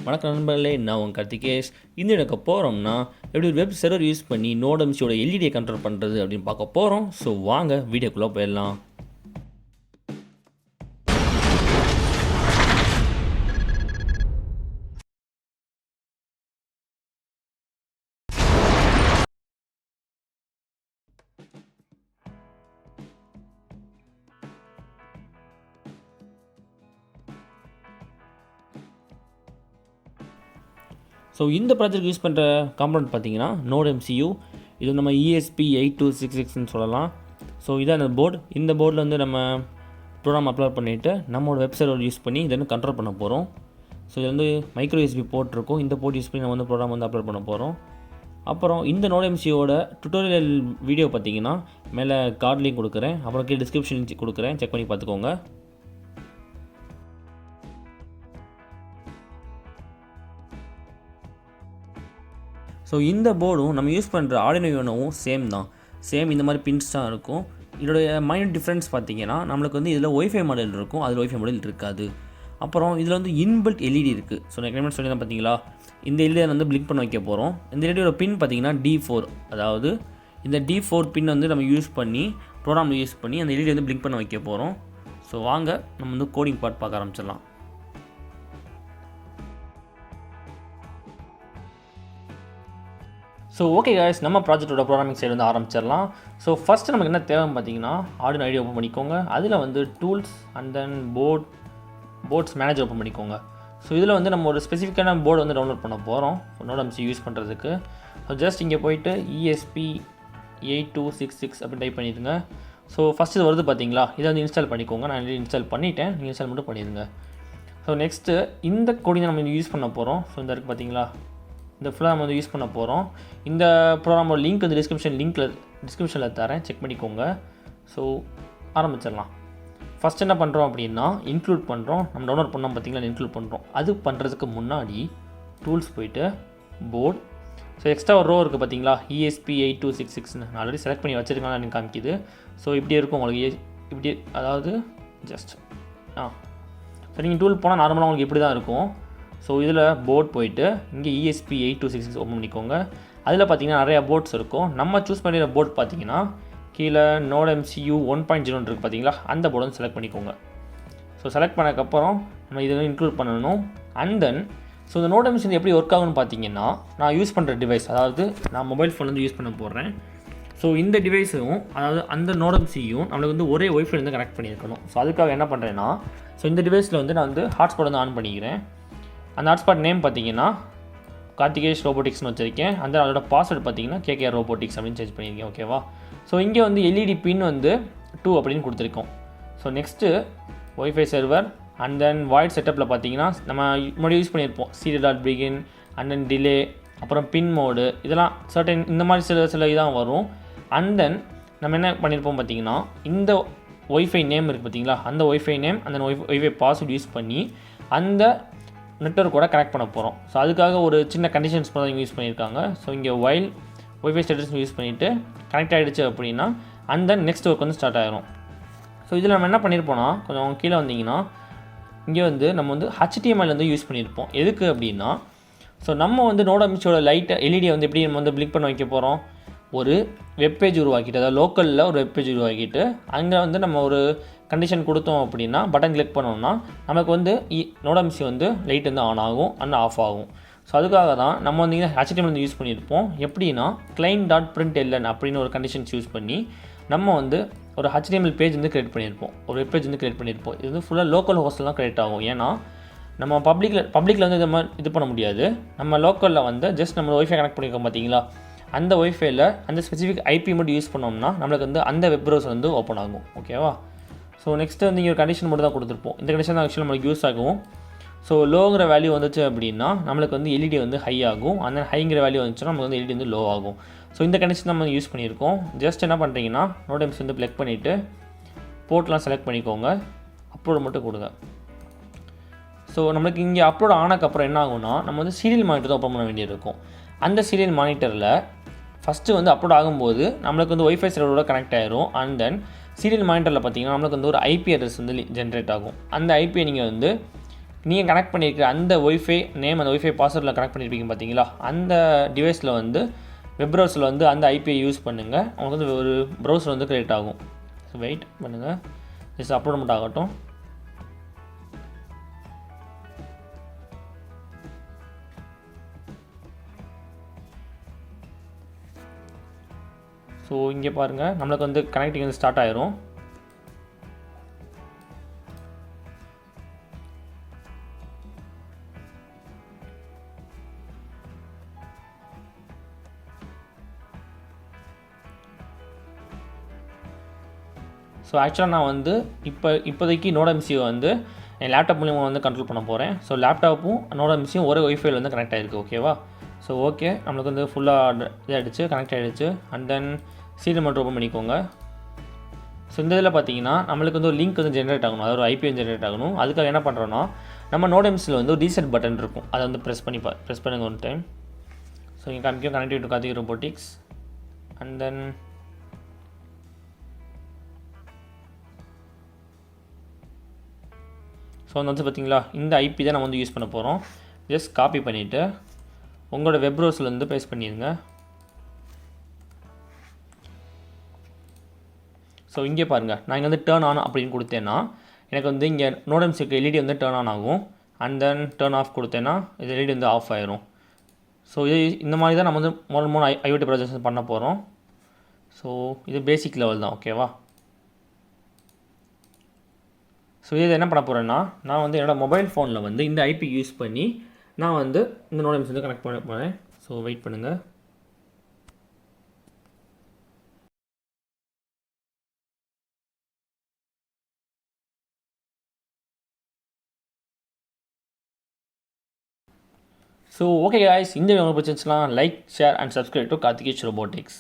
வணக்கம் நண்பர்களே, நான் உங்கள் KarthiKesh. இந்த இடக்க போகிறோம்னா எப்படி ஒரு வெப் சர்வர் யூஸ் பண்ணி NodeMCUயோட எல்இடியை கண்ட்ரோல் பண்ணுறது அப்படின்னு பார்க்க போகிறோம். ஸோ வாங்க வீடியோக்குள்ளே போயிடலாம். ஸோ இந்த ப்ராஜெக்ட் யூஸ் பண்ணுற காம்பனண்ட் பார்த்தீங்கன்னா NodeMCU. இது நம்ம ESP8266ன்னு சொல்லலாம். ஸோ இதான் அந்த போர்டு. இந்த போர்டில் வந்து நம்ம ப்ரோக்ராம் அப்லோட் பண்ணிவிட்டு நம்மளோட வெப் சர்வர் யூஸ் பண்ணி இதை வந்து கண்ட்ரோல் பண்ண போகிறோம். ஸோ இது வந்து மைக்ரோ USB போர்ட் இருக்கும். இந்த போர்ட் யூஸ் பண்ணி நம்ம வந்து ப்ரோக்ராம் வந்து அப்லோட் பண்ண போகிறோம். அப்புறம் இந்த NodeMCUயோட டுட்டோரியல் வீடியோ பார்த்தீங்கன்னா மேலே கார்ட் லிங்க் கொடுக்குறேன், அப்புறம் கீழே டிஸ்கிரிப்ஷன் கொடுக்குறேன், செக் பண்ணி பார்த்துக்கோங்க. ஸோ இந்த போர்டும் நம்ம யூஸ் பண்ணுற Arduinoவும் சேம் இந்த மாதிரி பின்ஸ் தான் இருக்கும். இதோடைய மைனர் டிஃப்ரென்ஸ் பார்த்தீங்கன்னா நம்மளுக்கு வந்து இதில் ஒய்ஃபை மாடல் இருக்கும், அதில் ஒய்ஃபை மாடல் இருக்காது. அப்புறம் இதில் வந்து இன்பில்ட் எல்இடி இருக்குது. ஸோ நான் கிளைமேட் சொல்லி தான் பார்த்தீங்களா, இந்த எல்இடியை வந்து பிளிங்க் பண்ண வைக்க போகிறோம். இந்த எல்இடியோட பின் பார்த்தீங்கன்னா D4, அதாவது இந்த D4 பின் வந்து நம்ம யூஸ் பண்ணி ப்ரோக்ராமில் யூஸ் பண்ணி அந்த எல்இடி வந்து பிளிங்க் பண்ண வைக்க போகிறோம். ஸோ வாங்க நம்ம வந்து கோடிங் பார்ட் பார்க்க ஆரம்பிச்சிடலாம். ஸோ ஓகே காய்ஸ், நம்ம ப்ராஜெக்டோட ப்ரோக்ராமிங் சைடு வந்து ஆரம்பிச்சிடலாம். ஸோ ஃபஸ்ட்டு நமக்கு என்ன தேவைன்னு பார்த்தீங்கன்னா Arduino ஐடி ஓப்பன் பண்ணிக்கோங்க. அதில் வந்து tools and then ports manager open பண்ணிக்கோங்க. ஸோ இதில் வந்து நம்ம ஒரு ஸ்பெசிஃபிக்கான போர்டு வந்து டவுன்லோட் பண்ண போகிறோம் NodeMCU யூஸ் பண்ணுறதுக்கு. ஸோ ஜஸ்ட் இங்கே போயிட்டு ESP8266 அப்படின்னு டைப் பண்ணிடுங்க. ஸோ ஃபஸ்ட்டு இது வருது பார்த்தீங்களா, இதை வந்து இன்ஸ்டால் பண்ணிக்கோங்க. நான் ஆல்ரெடி இன்ஸ்டால் பண்ணிவிட்டேன், நீங்கள் இன்ஸ்டால் மட்டும் பண்ணிடுங்க. ஸோ நெக்ஸ்ட்டு இந்த கோடிங் நம்ம யூஸ் பண்ண போகிறோம். ஸோ இந்த இருக்குது பார்த்தீங்களா, இந்த ஃபுல்லாக நம்ம வந்து யூஸ் பண்ண போகிறோம். இந்த ப்ரோக்ராமோட லிங்க் வந்து டிஸ்கிரிப்ஷனில் தரேன், செக் பண்ணிக்கோங்க. ஸோ ஆரம்பிச்சிடலாம். ஃபஸ்ட் என்ன பண்ணுறோம் அப்படின்னா இன்க்ளூட் பண்ணுறோம். நம்ம டவுன்லோட் பண்ணோம் பார்த்தீங்களா, இன்க்ளூட் பண்ணுறோம். அது பண்ணுறதுக்கு முன்னாடி டூல்ஸ் போயிட்டு போர்டு. ஸோ எக்ஸ்ட்ரா ஒரு ரோ இருக்குது பார்த்தீங்களா, ESP8266ன்னு நான் ஆல்ரெடி செலக்ட் பண்ணி வச்சுருக்காங்க எனக்கு காமிக்குது. ஸோ இப்படி இருக்கும் உங்களுக்கு, இப்படி அதாவது ஜஸ்ட் ஸோ நீங்கள் டூல் போனால் நார்மலாக உங்களுக்கு இப்படி தான் இருக்கும். ஸோ இதில் போர்ட் போயிட்டு இங்கே ESP8266 ஓப்பன் பண்ணிக்கோங்க. அதில் பார்த்தீங்கன்னா நிறையா போர்ட்ஸ் இருக்கும். நம்ம சூஸ் பண்ணிடுற போர்ட் பார்த்தீங்கன்னா கீழே NodeMCU 1.0 இருக்குது பார்த்தீங்களா, அந்த போர்டு வந்து செலக்ட் பண்ணிக்கோங்க. ஸோ செலக்ட் பண்ணதுக்கப்புறம் நம்ம இதை இன்க்ளூட் பண்ணணும். அண்ட் தென் ஸோ இந்த NodeMCU எப்படி ஒர்க் ஆகுன்னு பார்த்தீங்கன்னா, நான் யூஸ் பண்ணுற டிவைஸ், அதாவது நான் மொபைல் ஃபோன் வந்து யூஸ் பண்ண போடுறேன். ஸோ இந்த டிவைஸும் அதாவது அந்த NodeMCU நம்மளுக்கு வந்து ஒரே ஒய்ஃபை வந்து கனெக்ட் பண்ணியிருக்கணும். ஸோ அதுக்காக என்ன பண்ணுறேன்னா, ஸோ இந்த டிவைஸில் வந்து நான் வந்து ஹாட்ஸ்பாட் வந்து ஆன் பண்ணிக்கிறேன். அந்த ஹாட்ஸ்பாட் நேம் பார்த்தீங்கன்னா KarthiKesh Roboticsனு வச்சுருக்கேன். அந்த அதோட பாஸ்வேர்டு பார்த்தீங்கன்னா KK Robotics அப்படின்னு சேஞ்ச் பண்ணியிருக்கேன். ஓகேவா? ஸோ இங்கே வந்து எல்இடி பின் வந்து 2 அப்படின்னு கொடுத்துருக்கோம். So next wifi server and then void செட்டப்பில் பார்த்தீங்கன்னா நம்ம முன்னாடி யூஸ் பண்ணியிருப்போம் serial.begin அண்ட் தென் டிலே, அப்புறம் பின் மோடு, இதெல்லாம் சர்டன் இந்த மாதிரி சில இதான் வரும். அண்ட் தென் நம்ம என்ன பண்ணியிருப்போம் பார்த்தீங்கன்னா, இந்த ஒய்ஃபை நேம் இருக்குது பார்த்தீங்களா, அந்த ஒய்ஃபை நேம் அந்த ஒய்ஃபை பாஸ்வேர்டு யூஸ் பண்ணி அந்த நெட்வொர்க் கூட கனெக்ட் பண்ண போகிறோம். ஸோ அதுக்காக ஒரு சின்ன கண்டிஷன்ஸ் தான் இங்கே யூஸ் பண்ணியிருக்காங்க. ஸோ இங்கே வைல் ஒய்ஃபை ஸ்டேட்டஸ் யூஸ் பண்ணிவிட்டு கனெக்ட் ஆகிடுச்சு அப்படின்னா அந்த நெக்ஸ்ட் ஒர்க் வந்து ஸ்டார்ட் ஆகிரும். ஸோ இதில் நம்ம என்ன பண்ணியிருப்போம்னா, கொஞ்சம் கீழே வந்தீங்கன்னா இங்கே வந்து நம்ம வந்து HTML வந்து யூஸ் பண்ணியிருப்போம். எதுக்கு அப்படின்னா, ஸோ நம்ம வந்து NodeMCUயோட எல்இடியை வந்து எப்படி நம்ம வந்து பிளிங்க் பண்ண வைக்க போகிறோம், ஒரு வெப்பேஜ் உருவாக்கிட்டு, அதாவது லோக்கலில் ஒரு வெப்பேஜ் உருவாக்கிட்டு அங்கே வந்து நம்ம ஒரு கண்டிஷன் கொடுத்தோம் அப்படின்னா பட்டன் கிளிக் பண்ணோம்னா நமக்கு வந்து NodeMCU வந்து லைட் வந்து ஆன் ஆகும் அண்ட் ஆஃப் ஆகும். ஸோ அதுக்காக தான் நம்ம வந்து HTML வந்து யூஸ் பண்ணியிருப்போம். எப்படின்னா client.println அப்படின்னு ஒரு கண்டிஷன்ஸ் யூஸ் பண்ணி நம்ம வந்து ஒரு HTML பேஜ் வந்து க்ரியேட் பண்ணியிருப்போம், ஒரு வெப் பேஜ் வந்து க்ரியேட் பண்ணியிருப்போம். இது வந்து ஃபுல்லாக லோக்கல் ஹோஸ்ட்டில் தான் க்ரியேட் ஆகும். ஏன்னா நம்ம பப்ளிக்கில் வந்து இது பண்ண முடியாது. நம்ம லோக்கலில் வந்து ஜஸ்ட் நம்ம ஒய்ஃபை கனெக்ட் பண்ணியிருக்கோம் பார்த்தீங்களா, அந்த ஒய்ஃபைல அந்த ஸ்பெசிஃபிக் ஐபி மட்டும் யூஸ் பண்ணோம்னா நம்மளுக்கு வந்து அந்த வெப் ப்ரௌசர் வந்து ஓப்பன் ஆகும். ஓகேவா? ஸோ நெக்ஸ்ட்டு வந்து இங்கே ஒரு கண்டிஷன் மட்டும் தான் கொடுத்துருப்போம். இந்த கண்டிஷன் தான் ஆக்சுவலாக நம்மளுக்கு யூஸ் ஆகும். ஸோ லோங்கிற வேல்யூ வந்துச்சு அப்படின்னா நம்மளுக்கு வந்து எல்இடி வந்து ஹை ஆகும். அந்த ஹைங்கிற வேல்யூ வந்துச்சுன்னா நமக்கு வந்து எல்இடி வந்து லோ ஆகும். ஸோ இந்த கண்டிஷன் நம்ம யூஸ் பண்ணியிருக்கோம். ஜஸ்ட் என்ன பண்ணுறீங்கன்னா NodeMCU வந்து ப்ளக் பண்ணிவிட்டு போர்ட்லாம் செலக்ட் பண்ணிக்கோங்க, அப்லோடு மட்டும் கொடுங்க. ஸோ நம்மளுக்கு இங்கே அப்லோட் ஆனதுக்கப்புறம் என்ன ஆகும்னா நம்ம வந்து சீரியல் மானிட்டர் தான் ஓப்பன் பண்ண வேண்டியிருக்கும். அந்த சீரியல் மானிட்டரில் ஃபஸ்ட்டு வந்து அப்லோட் ஆகும்போது நம்மளுக்கு வந்து ஒய்ஃபை சர்வரோட கனெக்ட் ஆகிரும். அண்ட் தென் சீரியல் மானிட்டரில் பார்த்தீங்கன்னா நம்மளுக்கு வந்து ஒரு ஐபி அட்ரஸ் வந்து ஜென்ரேட் ஆகும். அந்த ஐபியை நீங்கள் வந்து நீங்கள் கனெக்ட் பண்ணியிருக்கிற அந்த ஒய்ஃபை நேம், அந்த ஒய்ஃபை பாஸ்வேர்டில் கனெக்ட் பண்ணியிருப்பீங்க பார்த்தீங்களா, அந்த டிவைஸில் வந்து வெப் ப்ரௌசரில் வந்து அந்த ஐபியை யூஸ் பண்ணுங்கள். உங்களுக்கு வந்து ஒரு ப்ரௌசர் வந்து க்ரியேட் ஆகும். ஸோ வெயிட் பண்ணுங்கள், ஜஸ்ட் அப்லோட் மட்டும் ஆகட்டும். ஸோ இங்கே பாருங்கள், நம்மளுக்கு வந்து கனெக்டிங் வந்து ஸ்டார்ட் ஆயிரும். ஸோ ஆக்சுவலாக நான் வந்து இப்போதைக்கு NodeMCU வந்து என் லேப்டாப் மூலிமா வந்து கண்ட்ரோல் பண்ண போகிறேன். ஸோ லேப்டாப்பும் NodeMCU ஒரே ஒய்ஃபைல வந்து கனெக்ட் ஆகிருக்கு. ஓகேவா? ஸோ ஓகே, நம்மளுக்கு வந்து ஃபுல்லாக இதாகிடுச்சு, கனெக்ட் ஆகிடுச்சு. அண்ட் தென் சீரியல் மட்டும் ஓப்பன் பண்ணிக்கோங்க. ஸோ இந்த இதில் பார்த்தீங்கன்னா நம்மளுக்கு வந்து ஒரு லிங்க் வந்து ஜென்ரேட் ஆகணும், அதாவது ஒரு ஐபி வந்து ஜென்ரேட் ஆகணும். அதுக்காக என்ன பண்ணுறோன்னா, நம்ம NodeMCUல வந்து ஒரு ரீசெட் பட்டன் இருக்கும், அதை வந்து ப்ரெஸ் பண்ணுங்கள் ஒன் டைம். ஸோ இங்கே காமிக்கும் connective to KarthiKesh Robotics. And then so வந்து பார்த்தீங்களா, இந்த ஐபி தான் நம்ம வந்து யூஸ் பண்ண போகிறோம். ஜஸ்ட் காப்பி பண்ணிவிட்டு உங்களோட வெப் ப்ரௌசரில் வந்து பேஸ்ட் பண்ணிடுங்க. ஸோ இங்கே பாருங்கள், நான் இங்கே வந்து டர்ன் ஆன் அப்படின்னு கொடுத்தேன்னா எனக்கு வந்து இங்கே NodeMCU எல்இடி வந்து டர்ன் ஆன் ஆகும். அண்ட் தென் டர்ன் ஆஃப் கொடுத்தேன்னா இது எல்இடி வந்து ஆஃப் ஆயிரும். ஸோ இது இந்த மாதிரி தான் நம்ம வந்து மூணு ஐஓடி ப்ராஜெக்ட்ஸ் பண்ண போகிறோம். ஸோ இது பேசிக் லெவல் தான். ஓகேவா? ஸோ இது என்ன பண்ண போகிறேன்னா, நான் வந்து என்னோடய மொபைல் ஃபோனில் வந்து இந்த ஐபி யூஸ் பண்ணி நான் வந்து இந்த NodeMCU வந்து கனெக்ட் பண்ண போகிறேன். ஸோ வெயிட் பண்ணுங்கள். ஸோ ஓகே காய்ஸ், இந்த வீடியோ உங்களுக்கு பிடிச்சிருந்துச்சுன்னா like, share and subscribe to KarthiKesh Robotics.